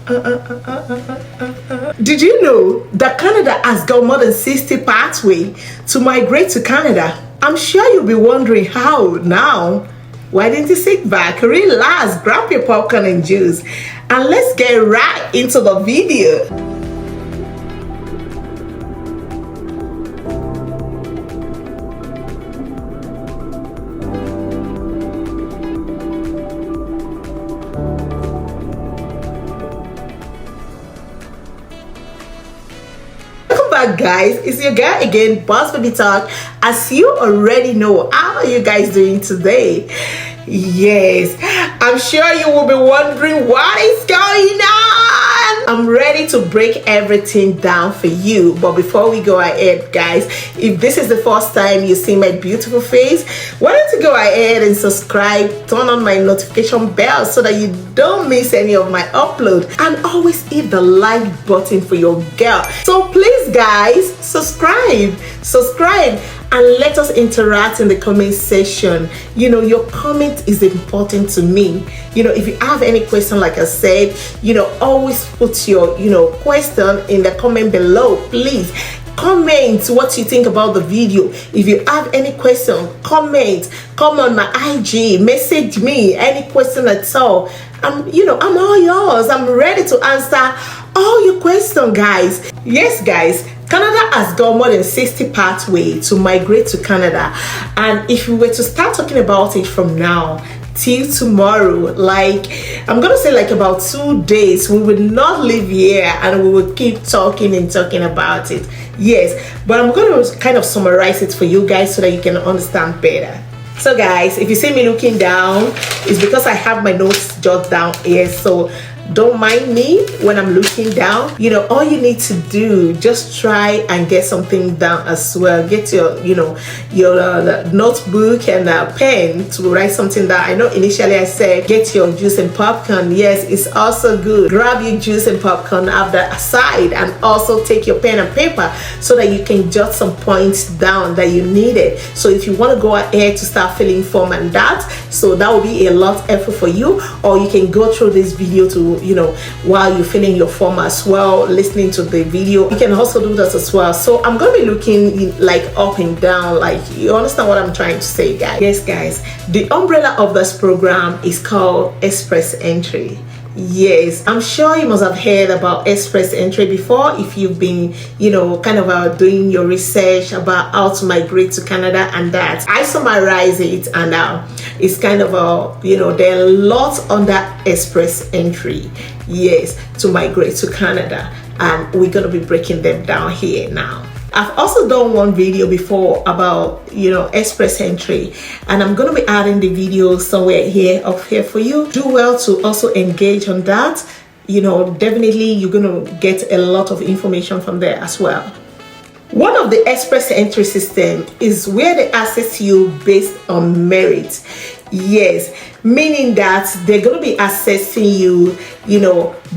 Did you know that Canada has got more than 60 pathways to migrate to Canada? I'm sure you'll be wondering how now. Why didn't you sit back, relax, grab your popcorn and juice, and let's get right into the video. Guys, it's your guy again, BossBaby.talk. As you already know, how are you guys doing today? Yes, I'm sure you will be wondering what is going on. I'm ready to break everything down for you, but before we go ahead, guys, if this is the first time you see my beautiful face, why don't you go ahead and subscribe, turn on my notification bell so that you don't miss any of my upload, and always hit the like button for your girl. So please guys, subscribe, and let us interact in the comment section. You know, your comment is important to me. You know, if you have any question, like I said, you know, always put your, question in the comment below. Please comment what you think about the video. If you have any question, comment, come on my IG, message me any question at all. I'm all yours. I'm ready to answer all your questions, guys. Yes, guys, Canada has got more than 60 pathways to migrate to Canada, and if we were to start talking about it from now till tomorrow, like I'm gonna say like about 2 days, we will not leave here and we will keep talking about it. Yes, but I'm gonna kind of summarize it for you guys so that you can understand better. So guys, if you see me looking down, it's because I have my notes jotted down here, so don't mind me when I'm looking down. You know, all you need to do, just try and get something down as well. Get your notebook and a pen to write something down. I know initially I said get your juice and popcorn. Yes, it's also good. Grab your juice and popcorn, have that aside, and also take your pen and paper so that you can jot some points down that you needed. So if you want to go ahead to start filling form and that, so that will be a lot effort for you, or you can go through this video to, while you're filling your form as well, listening to the video. You can also do that as well. So I'm gonna be looking like up and down, like you understand what I'm trying to say, guys. Yes guys, the umbrella of this program is called Express Entry. Yes, I'm sure you must have heard about Express Entry before if you've been, kind of doing your research about how to migrate to Canada and that. I summarize it, and it's kind of there are lots under Express Entry, yes, to migrate to Canada, and we're going to be breaking them down here now. I've also done one video before about, Express Entry, and I'm going to be adding the video somewhere up here for you. Do well to also engage on that. Definitely you're going to get a lot of information from there as well. One of the Express Entry system is where they assess you based on merit. Yes, meaning that they're going to be assessing you,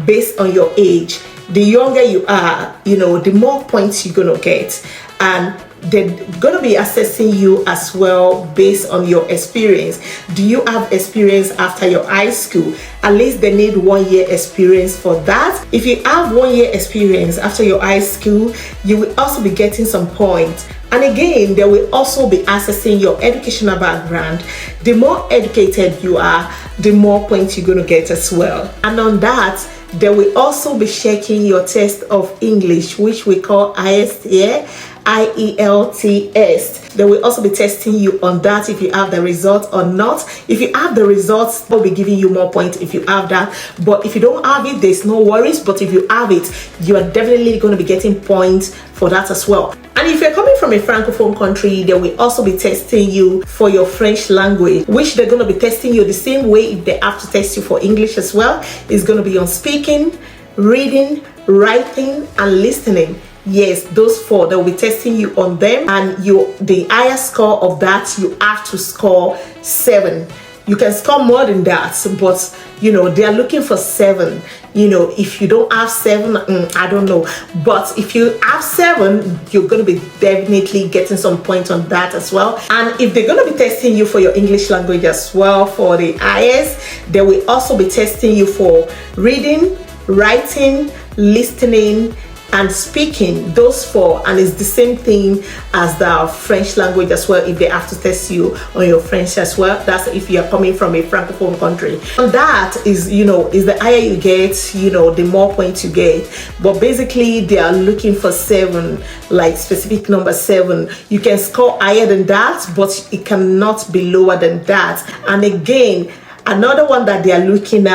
based on your age. The younger you are, the more points you're gonna get, and they're gonna be assessing you as well based on your experience. Do you have experience after your high school? At least they need 1 year experience for that. If you have 1 year experience after your high school, you will also be getting some points. And again, they will also be assessing your educational background. The more educated you are, the more points you're gonna get as well. And on that, they will also be checking your test of English, which we call IELTS here, IELTS. They will also be testing you on that if you have the result or not. If you have the results, they'll be giving you more points if you have that. But if you don't have it, there's no worries. But if you have it, you are definitely going to be getting points for that as well. And if you're coming from a francophone country, they will also be testing you for your French language, which they're going to be testing you the same way if they have to test you for English as well. It's going to be on speaking, reading, writing, and listening. Yes, those four, they'll be testing you on them, and the highest score of that, you have to score 7. You can score more than that, but they are looking for 7. If you don't have 7, I don't know, but if you have 7, you're going to be definitely getting some points on that as well. And if they're going to be testing you for your English language as well for the IELTS, they will also be testing you for reading, writing, listening, and speaking. Those 4, and it's the same thing as the French language as well. If they have to test you on your French as well, that's if you are coming from a francophone country. And that is, is the higher you get, the more points you get. But basically they are looking for 7, like specific number 7. You can score higher than that, but it cannot be lower than that. And again, another one that they are looking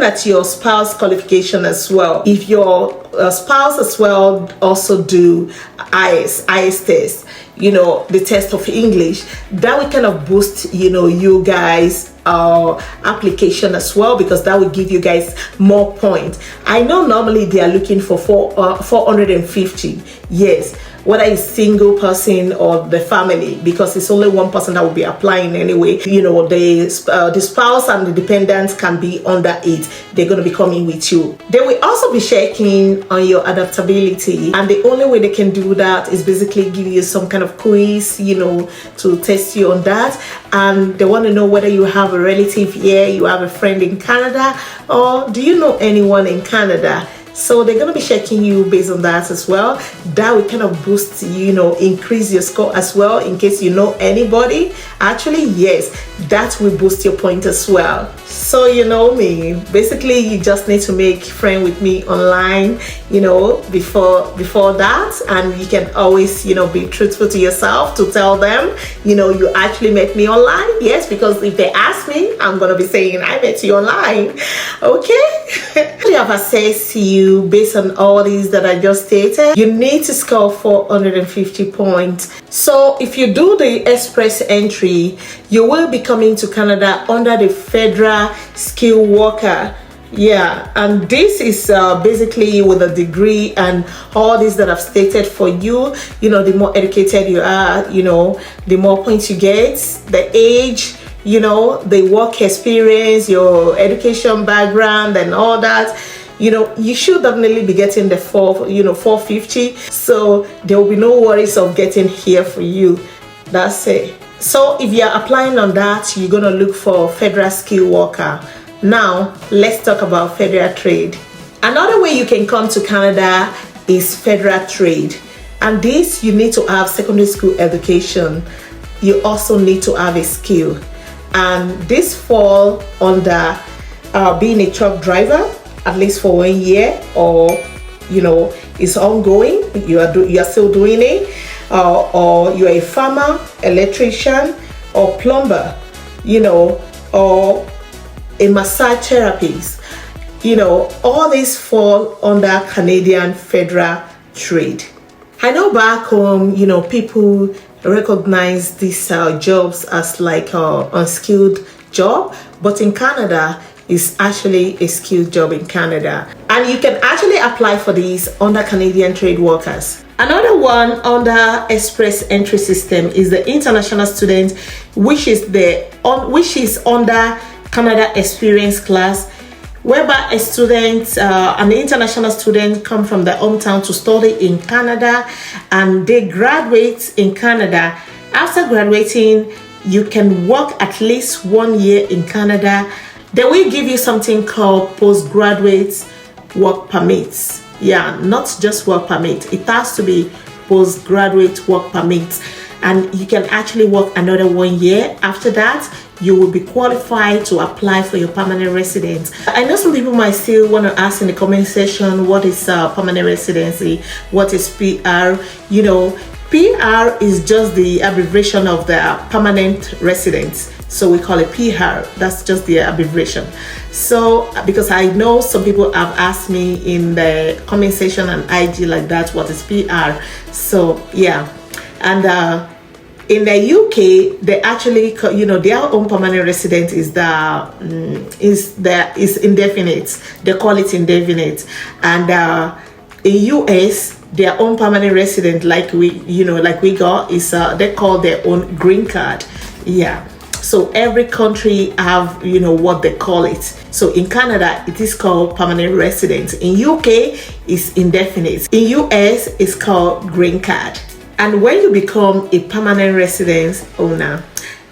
at your spouse qualification as well. If your spouse as well also do IELTS test, the test of English, that will kind of boost, you guys application as well, because that will give you guys more points. I know normally they are looking for 450. Yes, whether it's single person or the family, because it's only one person that will be applying anyway. The spouse and the dependents can be under 8. They're going to be coming with you. They will also be checking on your adaptability, and the only way they can do that is basically give you some kind of quiz, to test you on that. And they want to know whether you have a relative here, you have a friend in Canada, or do you know anyone in Canada. So they're going to be checking you based on that as well. That will kind of boost, increase your score as well, in case you know anybody. Actually, yes, that will boost your point as well. So you know me, basically you just need to make friend with me online, before that. And you can always, be truthful to yourself to tell them, you actually met me online. Yes, because if they ask me, I'm going to be saying I met you online. Okay. I have assessed you based on all these that I just stated. You need to score 450 points. So if you do the express entry, you will be coming to Canada under the federal skilled worker. Yeah, and this is basically with a degree and all this that I've stated for you. The more educated you are, the more points you get. The age, the work experience, your education background and all that, you should definitely be getting the 450. So there will be no worries of getting here for you. That's it. So if you're applying on that, you're gonna look for federal skilled worker. Now let's talk about federal trade. Another way you can come to Canada is federal trade, and this you need to have secondary school education. You also need to have a skill, and this fall under being a truck driver, at least for 1 year, or it's ongoing, you are still doing it, or you're a farmer, electrician, or plumber, or a massage therapist. All these fall under Canadian federal trade. I know back home, people recognize these jobs as like unskilled job, but in Canada, is actually a skilled job in Canada, and you can actually apply for these under Canadian trade workers. Another one under express entry system is the international student, which is under Canada experience class, whereby a student, an international student, come from their hometown to study in Canada, and they graduate in Canada. After graduating, you can work at least 1 year in Canada. They will give you something called postgraduate work permits. Yeah, not just work permit. It has to be postgraduate work permits. And you can actually work another 1 year. After that, you will be qualified to apply for your permanent residence. I know some people might still want to ask in the comment section, what is permanent residency? What is PR? PR is just the abbreviation of the permanent residence. So we call it PR. That's just the abbreviation. So because I know some people have asked me in the comment section and IG like that, what is PR? So yeah. And in the UK, they actually, their own permanent resident is indefinite. They call it indefinite. And in US, their own permanent resident, like we got, is they call their own green card. Yeah. So every country have, what they call it. So in Canada, it is called permanent resident. In UK, it's indefinite. In US, it's called green card. And when you become a permanent residence owner,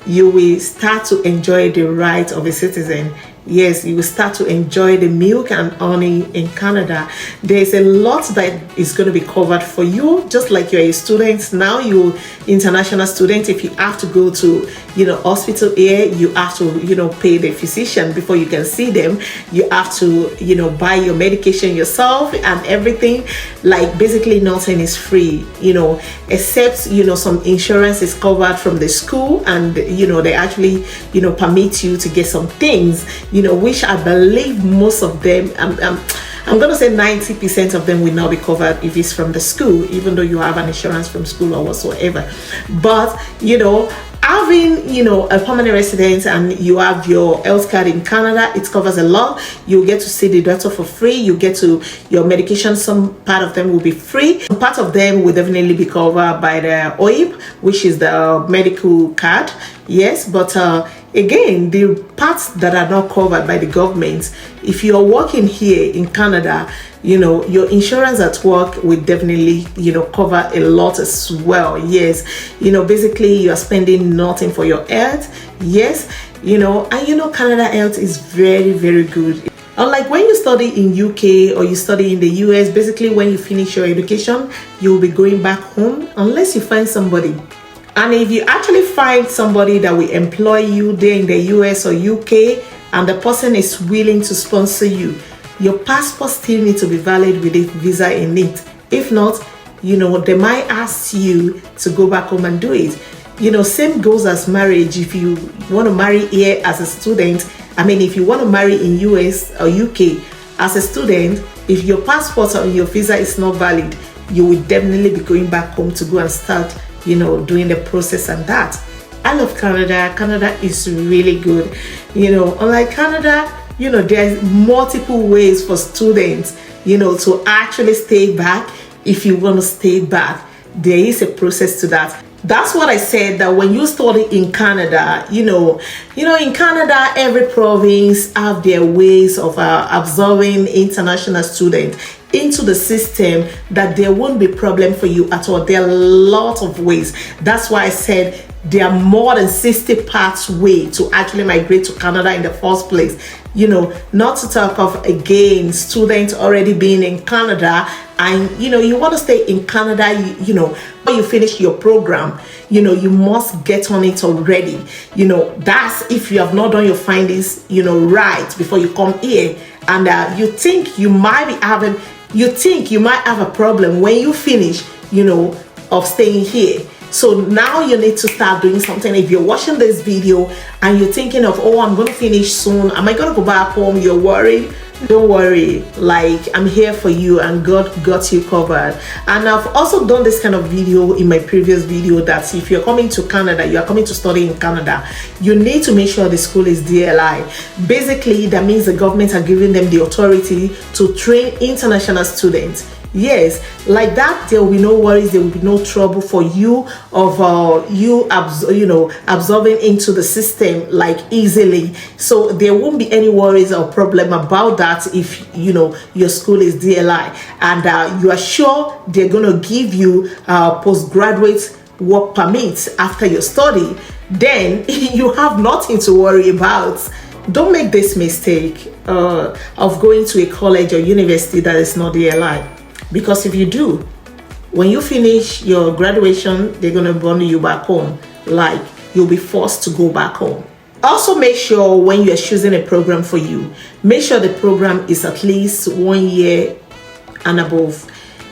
you will start to enjoy the rights of a citizen yes, you will start to enjoy the milk and honey in Canada. There's a lot that is going to be covered for you, just like you're a student now, you're international student. If you have to go to, hospital here, you have to, pay the physician before you can see them. You have to, buy your medication yourself and everything. Like basically nothing is free, except, some insurance is covered from the school, and, they actually, permit you to get some things, which I believe most of them, I'm going to say 90% of them will not be covered if it's from the school, even though you have an insurance from school or whatsoever. But, having, a permanent residence and you have your health card in Canada, it covers a lot. You get to see the doctor for free. You get to, your medication, some part of them will be free. Some part of them will definitely be covered by the OIP, which is the medical card. Yes, but again, the parts that are not covered by the government, if you're working here in Canada, your insurance at work will definitely, cover a lot as well. Yes, basically you are spending nothing for your health. Yes, and Canada health is very, very good. Unlike when you study in UK or you study in the US, basically when you finish your education, you'll be going back home unless you find somebody. And if you actually find somebody that will employ you there in the US or UK, and the person is willing to sponsor you, your passport still needs to be valid with a visa in it. If not, they might ask you to go back home and do it. Same goes as marriage. If you want to marry here as a student, if you want to marry in US or UK as a student, if your passport or your visa is not valid, you will definitely be going back home to go and start doing the process and that. I love Canada. Canada is really good. Unlike Canada, there's multiple ways for students, to actually stay back. If you want to stay back, there is a process to that. That's what I said, that when you study in Canada, in Canada, every province have their ways of absorbing international students into the system, that there won't be problem for you at all. There are a lot of ways. That's why I said there are more than 60 pathways to actually migrate to Canada in the first place. Not to talk of, again, students already being in Canada and, you want to stay in Canada, when you finish your program, you must get on it already. That's if you have not done your findings, right before you come here. And you think you might have a problem when you finish, of staying here. So now you need to start doing something. If you're watching this video and you're thinking of, oh, I'm going to finish soon, am I going to go back home? You're worried. Don't worry, like, I'm here for you and God got you covered. And I've also done this kind of video in my previous video, that if you're coming to Canada, you are coming to study in Canada, you need to make sure the school is DLI. Basically, that means the government are giving them the authority to train international students. Yes, like that, there will be no worries, there will be no trouble for you of absorbing into the system like easily. So there won't be any worries or problem about that if your school is DLI, and you are sure they're going to give you postgraduate work permits after your study. Then you have nothing to worry about. Don't make this mistake of going to a college or university that is not DLI. Because if you do, when you finish your graduation, they're going to bundle you back home. Like, you'll be forced to go back home. Also, make sure when you're choosing a program for you, make sure the program is at least 1 year and above.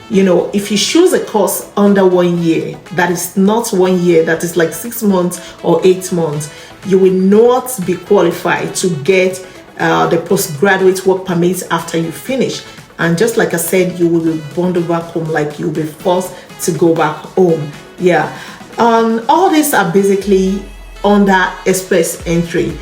If you choose a course under 1 year, that is not 1 year, that is like 6 months or 8 months, you will not be qualified to get the postgraduate work permit after you finish. And just like I said, you will be bundled back home, like you'll be forced to go back home. Yeah. All these are basically under express entry.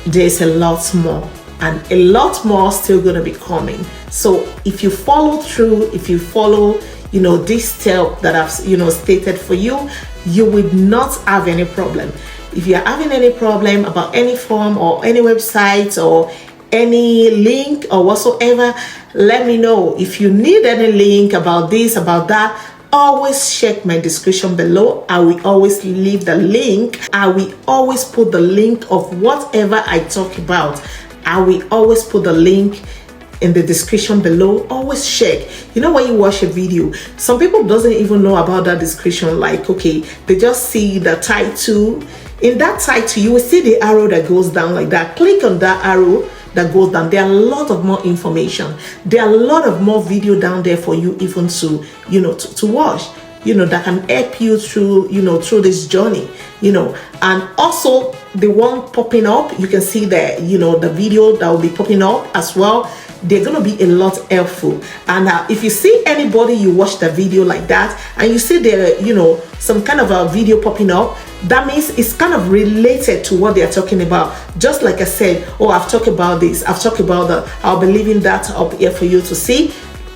There's a lot more, and a lot more still going to be coming. So if you follow through, if you follow, this step that I've, stated for you, you will not have any problem. If you're having any problem about any form or any website or any link or whatsoever, let me know. If you need any link about this, about that, always check my description below. I will always leave the link. I will always put the link of whatever I talk about. I will always put the link in the description below. Always check. You know, when you watch a video, some people doesn't even know about that description. Like, okay, they just see the title. In that title, you will see the arrow that goes down like that. Click on that arrow that goes down. There are a lot of more information. There are a lot of more video down there for you even to, you know, to watch, you know, that can help you through, you know, through this journey, you know. And also the one popping up, you can see that, you know, the video that will be popping up as well. They're going to be a lot helpful. And if you see anybody, you watch the video like that and you see there, you know, some kind of a video popping up, that means it's kind of related to what they're talking about. Just like I said, oh, I've talked about this, I've talked about that, I'll be leaving that up here for you to see.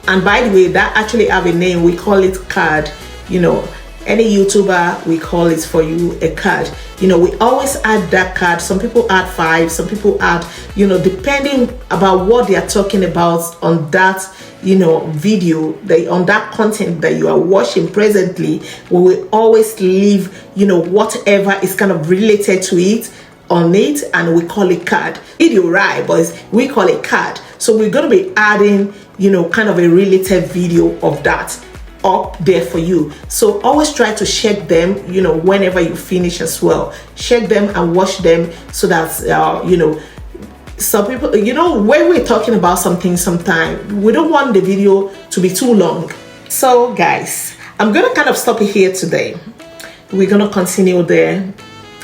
And by the way, that actually have a name. We call it card. You know, any YouTuber, we call it for you a card. You know, we always add that card. Some people add 5, some people add, you know, depending about what they are talking about on that, you know, video, on that content that you are watching presently. We will always leave, you know, whatever is kind of related to it on it, and we call it card. Video, right? But we call it card. So we're going to be adding, you know, kind of a related video of that up there for you. So always try to check them, you know, whenever you finish as well. Check them and watch them so that you know, some people, you know, when we're talking about something, sometimes we don't want the video to be too long. So guys, I'm gonna kind of stop it here today. We're gonna continue there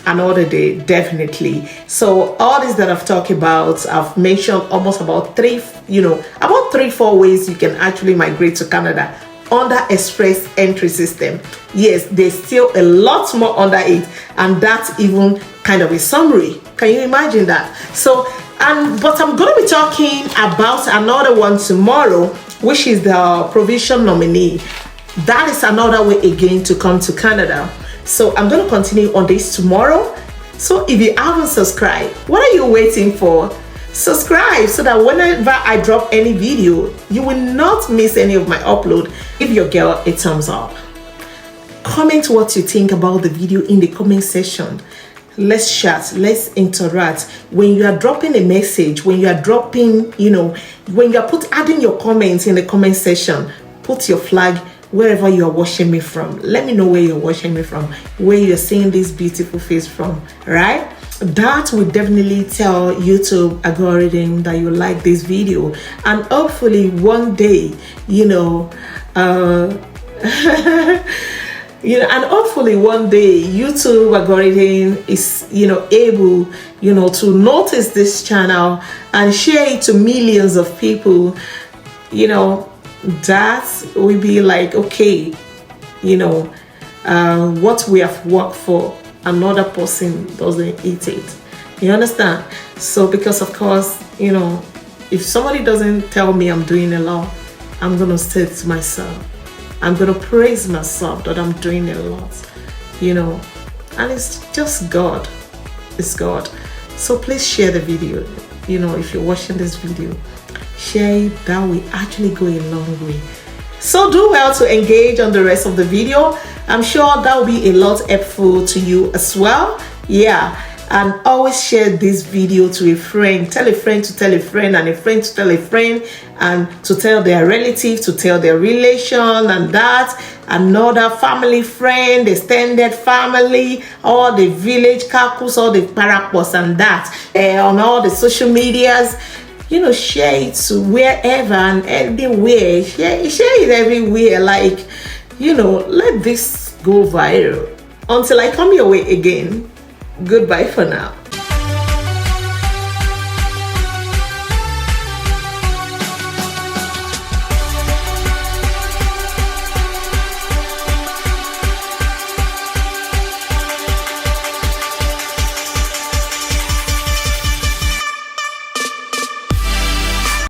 another day, definitely. So all this that I've talked about, I've mentioned almost about 3-4 ways you can actually migrate to Canada under express entry system. Yes, there's still a lot more under it, and that's even kind of a summary. Can you imagine that? So but I'm going to be talking about another one tomorrow, which is the provision nominee. That is another way again to come to Canada. So I'm going to continue on this tomorrow. So if you haven't subscribed, what are you waiting for? Subscribe so that whenever I drop any video, you will not miss any of my upload. Give your girl a thumbs up. Comment what you think about the video in the comment section. Let's chat, let's interact. When you are dropping a message, when you are dropping, you know, when you are adding your comments in the comment section, put your flag wherever you are watching me from. Let me know where you're watching me from, where you're seeing this beautiful face from, right? That will definitely tell YouTube algorithm that you like this video, and hopefully one day, you know, you know, and hopefully one day YouTube algorithm is, you know, able, you know, to notice this channel and share it to millions of people. You know, that will be like, okay, you know, what we have worked for, another person doesn't eat it. You understand? So because of course, you know, if somebody doesn't tell me I'm doing a lot, I'm gonna say to myself, I'm gonna praise myself that I'm doing a lot, you know. And it's just God. It's God. So please share the video. You know, if you're watching this video, share it. That will actually go a long way. So do well to engage on the rest of the video. I'm sure that will be a lot helpful to you as well. Yeah, and always share this video to a friend. Tell a friend to tell a friend, and a friend to tell a friend, and to tell their relative, to tell their relation, and that another family friend, extended family, all the village caucus, all the parapos, and that on all the social medias. You know, share it to wherever and everywhere. Share it everywhere. Like, you know, let this go viral. Until I come your way again, goodbye for now.